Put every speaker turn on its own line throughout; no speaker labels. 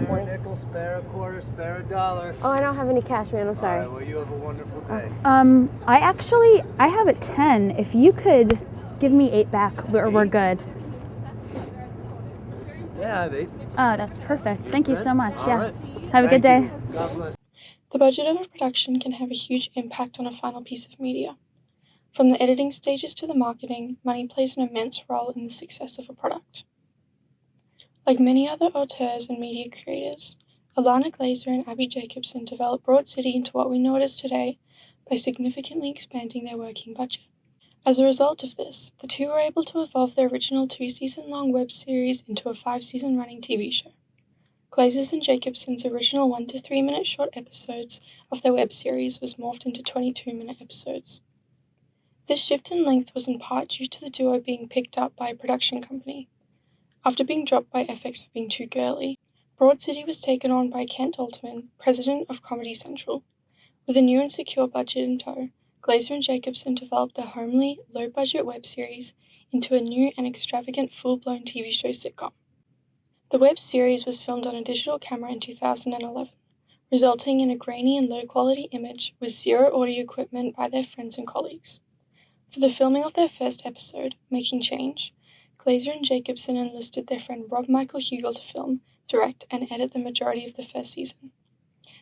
Spare a nickel, spare a quarter, spare a dollar.
Oh, I don't have any cash, man. I'm sorry.
All right, well, you have a wonderful day.
I have a 10. If you could give me 8 back, we're good.
Yeah, I have 8.
Oh, that's perfect. Thank you so much.
All
Yes.
right.
Have a good day.
God bless.
The budget of a production can have a huge impact on a final piece of media. From the editing stages to the marketing, money plays an immense role in the success of a product. Like many other auteurs and media creators, Alana Glazer and Abby Jacobson developed Broad City into what we know it as today by significantly expanding their working budget. As a result of this, the two were able to evolve their original 2-season-long web series into a 5-season running TV show. Glazer's and Jacobson's original 1 to 3 minute short episodes of their web series was morphed into 22-minute episodes. This shift in length was in part due to the duo being picked up by a production company. After being dropped by FX for being too girly, Broad City was taken on by Kent Alterman, president of Comedy Central. With a new and secure budget in tow, Glazer and Jacobson developed their homely, low-budget web series into a new and extravagant full-blown TV show sitcom. The web series was filmed on a digital camera in 2011, resulting in a grainy and low-quality image with zero audio equipment by their friends and colleagues. For the filming of their first episode, Making Change, Glazer and Jacobson enlisted their friend Rob Michael Hugel to film, direct, and edit the majority of the first season.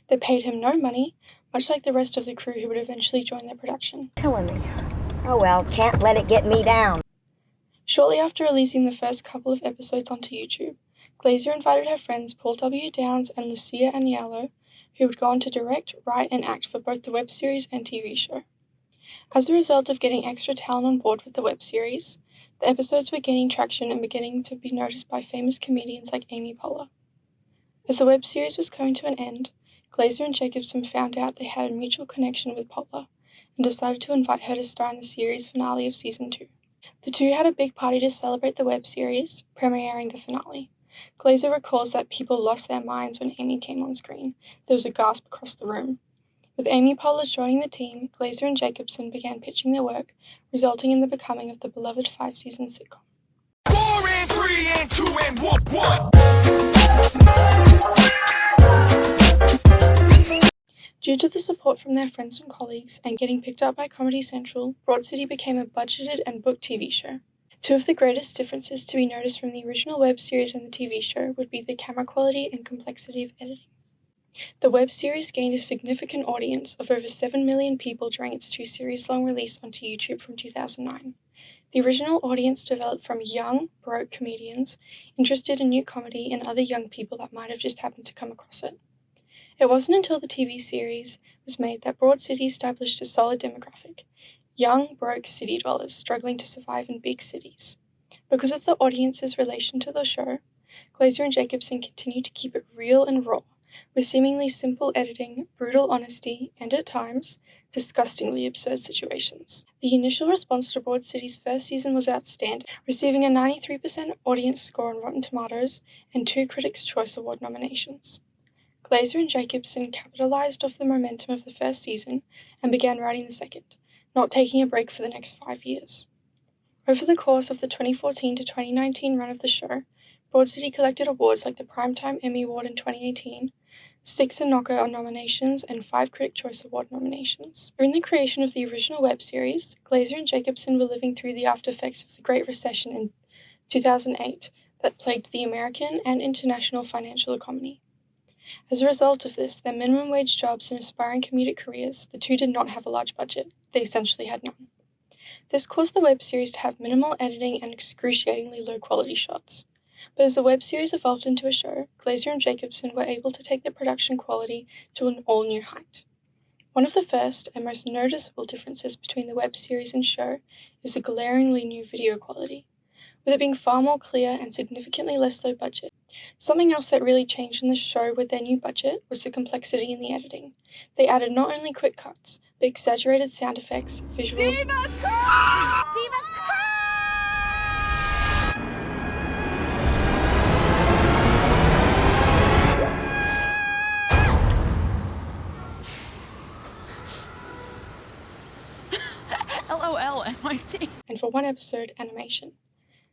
They paid him no money, much like the rest of the crew who would eventually join their production.
Killing me. Oh well, can't let it get me down.
Shortly after releasing the first couple of episodes onto YouTube, Glazer invited her friends Paul W. Downs and Lucia Agnello, who would go on to direct, write, and act for both the web series and TV show. As a result of getting extra talent on board with the web series, the episodes were gaining traction and beginning to be noticed by famous comedians like Amy Poehler. As the web series was coming to an end, Glazer and Jacobson found out they had a mutual connection with Poehler and decided to invite her to star in the series finale of Season 2. The two had a big party to celebrate the web series, premiering the finale. Glazer recalls that people lost their minds when Amy came on screen. There was a gasp across the room. With Amy Poehler joining the team, Glazer and Jacobson began pitching their work, resulting in the becoming of the beloved 5-season sitcom.
4 and 3 and 2 and 1.
Due to the support from their friends and colleagues and getting picked up by Comedy Central, Broad City became a budgeted and booked TV show. Two of the greatest differences to be noticed from the original web series and the TV show would be the camera quality and complexity of editing. The web series gained a significant audience of over 7 million people during its 2-series-long release onto YouTube from 2009. The original audience developed from young, broke comedians interested in new comedy and other young people that might have just happened to come across it. It wasn't until the TV series was made that Broad City established a solid demographic: young, broke city dwellers struggling to survive in big cities. Because of the audience's relation to the show, Glazer and Jacobson continued to keep it real and raw, with seemingly simple editing, brutal honesty, and at times, disgustingly absurd situations. The initial response to Broad City's first season was outstanding, receiving a 93% audience score on Rotten Tomatoes and 2 Critics' Choice Award nominations. Glazer and Jacobson capitalized off the momentum of the first season and began writing the second, not taking a break for the next 5 years. Over the course of the 2014 to 2019 run of the show, Broad City collected awards like the Primetime Emmy Award in 2018, 6 Anoka nominations, and 5 Critic Choice Award nominations. During the creation of the original web series, Glazer and Jacobson were living through the aftereffects of the Great Recession in 2008 that plagued the American and international financial economy. As a result of this, their minimum wage jobs and aspiring comedic careers, the two did not have a large budget. They essentially had none. This caused the web series to have minimal editing and excruciatingly low-quality shots. But as the web series evolved into a show, Glazer and Jacobson were able to take the production quality to an all-new height. One of the first and most noticeable differences between the web series and show is the glaringly new video quality, with it being far more clear and significantly less low budget. Something else that really changed in the show with their new budget was the complexity in the editing. They added not only quick cuts, but exaggerated sound effects, visuals,
LOL, NYC.
and for one episode, animation.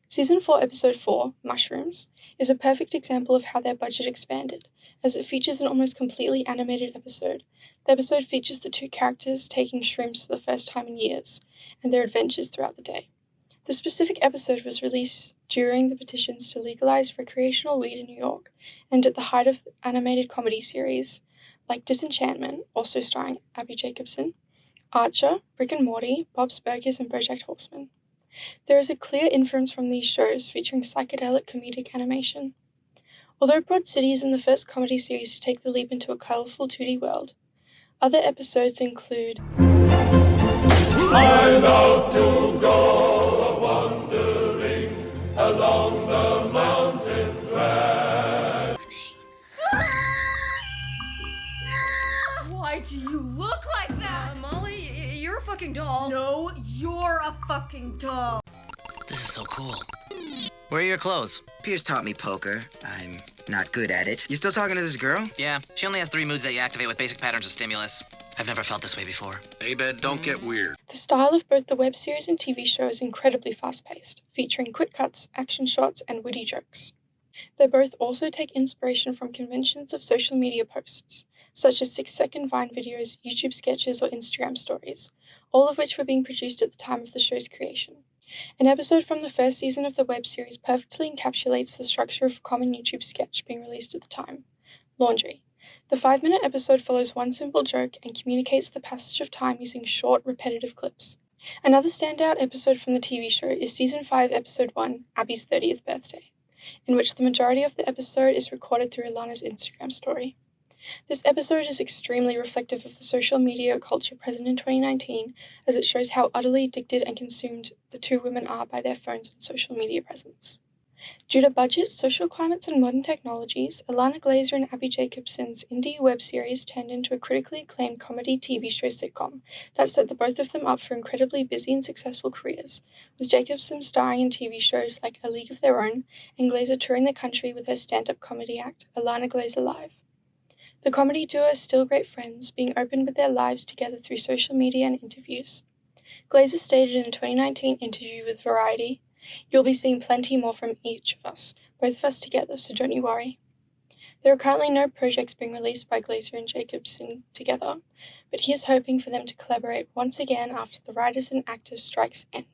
Season 4, Episode 4, Mushrooms, is a perfect example of how their budget expanded, as it features an almost completely animated episode. The episode features the two characters taking shrooms for the first time in years, and their adventures throughout the day. The specific episode was released during the petitions to legalize recreational weed in New York, and at the height of animated comedy series like Disenchantment, also starring Abby Jacobson, Archer, Rick and Morty, Bob's Burgers, and BoJack Horseman. There is a clear inference from these shows featuring psychedelic comedic animation. Although Broad City is in the first comedy series to take the leap into a colorful 2D world, other episodes include
I love to go wandering along the mountain track.
Why do you look like that?
Molly, you're a fucking doll.
No, you're a fucking doll.
This is so cool. Where are your clothes?
Pierce taught me poker. I'm not good at it. You still talking to this girl?
Yeah, she only has 3 moods that you activate with basic patterns of stimulus. I've never felt this way before.
Hey, Ben, don't get weird.
The style of both the web series and TV show is incredibly fast-paced, featuring quick cuts, action shots, and witty jokes. They both also take inspiration from conventions of social media posts, such as 6-second Vine videos, YouTube sketches, or Instagram stories, all of which were being produced at the time of the show's creation. An episode from the first season of the web series perfectly encapsulates the structure of a common YouTube sketch being released at the time: laundry. The 5-minute episode follows one simple joke and communicates the passage of time using short, repetitive clips. Another standout episode from the TV show is Season 5, Episode 1, Abby's 30th birthday, in which the majority of the episode is recorded through Alana's Instagram story. This episode is extremely reflective of the social media culture present in 2019, as it shows how utterly addicted and consumed the two women are by their phones and social media presence. Due to budget, social climates, and modern technologies, Alana Glazer and Abby Jacobson's indie web series turned into a critically acclaimed comedy TV show sitcom that set the both of them up for incredibly busy and successful careers, with Jacobson starring in TV shows like A League of Their Own and Glazer touring the country with her stand-up comedy act, Alana Glazer Live. The comedy duo are still great friends, being open with their lives together through social media and interviews. Glazer stated in a 2019 interview with Variety, "You'll be seeing plenty more from each of us, both of us together, so don't you worry." There are currently no projects being released by Glazer and Jacobson together, but he is hoping for them to collaborate once again after the writers and actors strikes end.